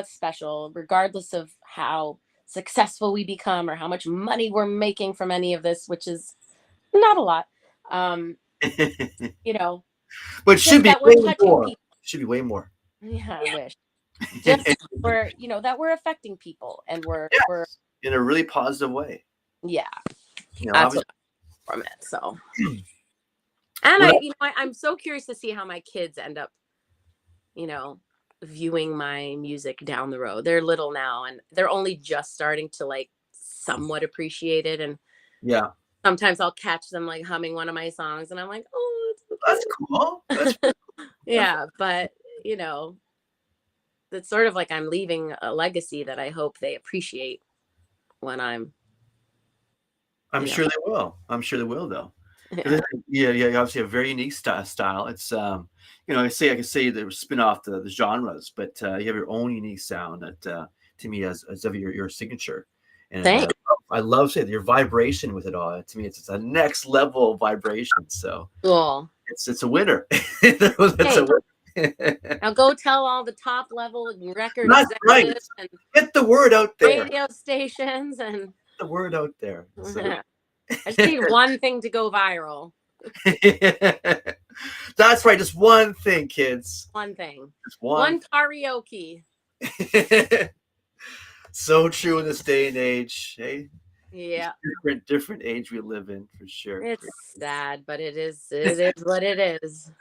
Speaker 2: special, regardless of how successful we become or how much money we're making from any of this, which is Not a lot. You know,
Speaker 1: But it should
Speaker 2: just
Speaker 1: be
Speaker 2: that we're
Speaker 1: way
Speaker 2: touching
Speaker 1: more.
Speaker 2: people.
Speaker 1: Should be way more.
Speaker 2: Yeah, I wish. Just we're, that we're affecting people, and we're
Speaker 1: Yes, in a really positive way.
Speaker 2: yeah, that's
Speaker 1: Obviously.
Speaker 2: what from it. So, and
Speaker 1: Well,
Speaker 2: I'm so curious to see how my kids end up, you know, viewing my music down the road. They're little now, and they're only just starting to like somewhat appreciate it. And
Speaker 1: yeah,
Speaker 2: sometimes I'll catch them like humming one of my songs, and I'm like, oh, it's so
Speaker 1: that's cool. That's
Speaker 2: cute. Yeah, but you know, it's sort of like I'm leaving a legacy that I hope they appreciate when I'm,
Speaker 1: I'm
Speaker 2: you know,
Speaker 1: sure they will. I'm sure they will, though. 'Cause
Speaker 2: yeah.
Speaker 1: yeah, yeah, you obviously have a very unique style. It's, I can say they spin off the genres, but you have your own unique sound that, to me, as of your signature. And
Speaker 2: Thanks.
Speaker 1: I love saying your vibration with it all. To me, it's a next level vibration. So
Speaker 2: Cool.
Speaker 1: it's a winner. It's a
Speaker 2: Thanks.
Speaker 1: winner.
Speaker 2: Now go tell all the top level record
Speaker 1: That's right.
Speaker 2: executives and
Speaker 1: Get the word out there.
Speaker 2: radio stations and
Speaker 1: The word out there. So.
Speaker 2: I just need one thing to go viral.
Speaker 1: That's right. Just one thing, kids.
Speaker 2: One thing.
Speaker 1: Just
Speaker 2: One
Speaker 1: one.
Speaker 2: karaoke.
Speaker 1: So true in this day and age. Hey,
Speaker 2: Yeah.
Speaker 1: different age we live in for sure.
Speaker 2: It's sad, but it is what it is.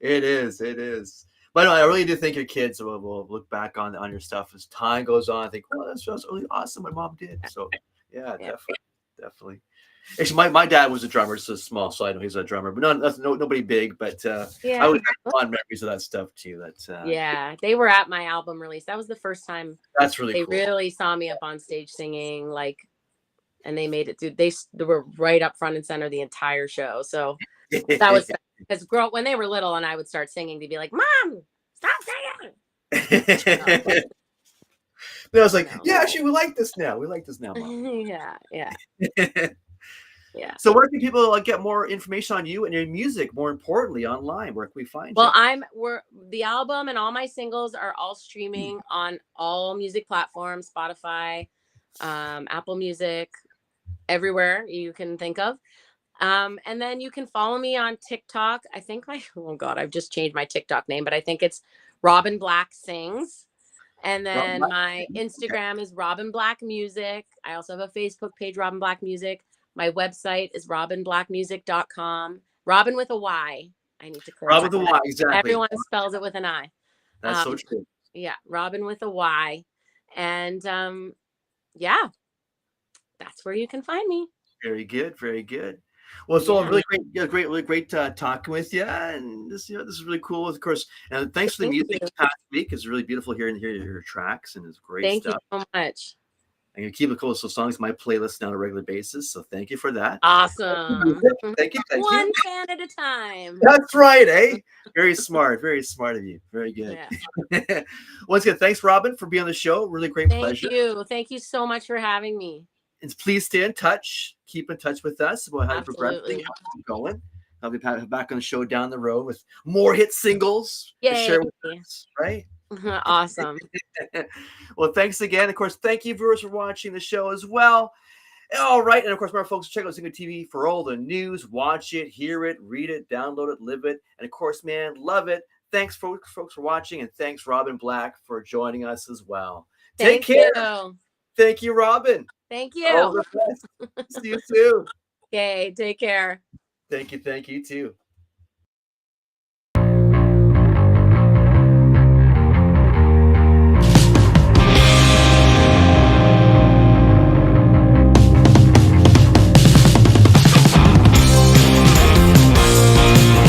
Speaker 1: It is. It is. But no, I really do think your kids will look back on your stuff as time goes on. I think, well, that's really awesome what mom did. So yeah,
Speaker 2: Yeah.
Speaker 1: definitely. Actually, my dad was a drummer, so small, so I know he's a drummer, but nobody big. But I would have fond memories of that stuff too.
Speaker 2: Yeah, they were at my album release. That was the first time
Speaker 1: That's really
Speaker 2: they
Speaker 1: cool.
Speaker 2: really saw me up on stage singing, like, and they made it through. They were right up front and center the entire show. So that was because when they were little and I would start singing, they'd be like, "Mom, stop singing."
Speaker 1: I was like, yeah, actually, we like this now. We like this now, Mom.
Speaker 2: Yeah, yeah, yeah.
Speaker 1: So where can people get more information on you and your music? More importantly, online, where can we find
Speaker 2: Well,
Speaker 1: you?
Speaker 2: the album and all my singles are all streaming on all music platforms, Spotify, Apple Music, everywhere you can think of. And then you can follow me on TikTok. I think oh God, I've just changed my TikTok name, but I think it's Robyn Black Sings. And then my Instagram is Robyn Black Music. I also have a Facebook page, Robyn Black Music. My website is robynblackmusic.com. Robyn with a Y. I need to clarify.
Speaker 1: Robyn with a Y, exactly.
Speaker 2: Everyone spells it with an I.
Speaker 1: That's so true.
Speaker 2: Yeah, Robyn with a Y. And yeah, that's where you can find me.
Speaker 1: Very good, very good. Well, it's all really great talking with you, and this is really cool. Of course, and thanks for the music this past week. It's really beautiful hearing your tracks, and it's great stuff.
Speaker 2: Thank you so much.
Speaker 1: I'm gonna keep it cool. So songs my playlist now on a regular basis. So thank you for that.
Speaker 2: Awesome.
Speaker 1: Thank you.
Speaker 2: One fan at a time.
Speaker 1: That's right, eh? Very smart of you. Very good. Yeah. Once again, thanks, Robyn, for being on the show. Really great pleasure.
Speaker 2: Thank you so much for having me.
Speaker 1: And please stay in touch. Keep in touch with us about how you're progressing, how you're going. I'll be back on the show down the road with more hit singles to share with us, right?
Speaker 2: Awesome.
Speaker 1: Well, thanks again. Of course, thank you, viewers, for watching the show as well. All right. And of course, my folks, check out Zingo TV for all the news. Watch it, hear it, read it, download it, live it. And of course, man, love it. Thanks, folks, for watching. And thanks, Robyn Black, for joining us as well. Take care. Thank you, Robyn.
Speaker 2: Thank you.
Speaker 1: All the best. See you soon.
Speaker 2: Okay, take care.
Speaker 1: Thank you too.